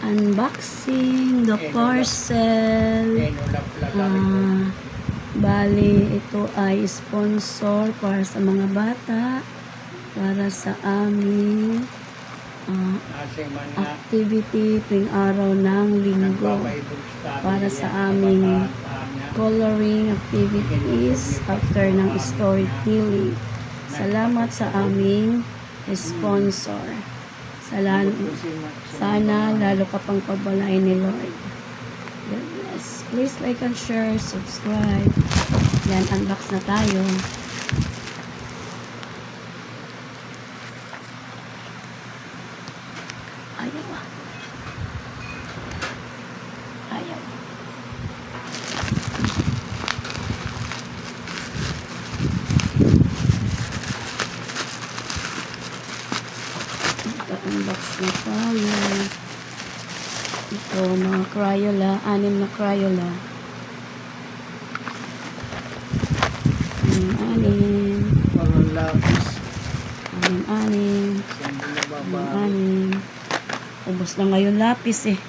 Unboxing the parcel. Bali, ito ay sponsor para sa mga bata, para sa aming activity tuwing araw ng linggo, para sa aming coloring activities after ng storytelling. Salamat sa aming sponsor. Sana lalo ka pang pabalain ni Lord. God bless. Please like and share, subscribe. Yan, unbox na tayo. Ayaw. Ayaw. Unbox na tayo. Ito, mga Crayola. 6 na Crayola. 6. Parang lapis. 6. Ubos na ngayon lapis eh.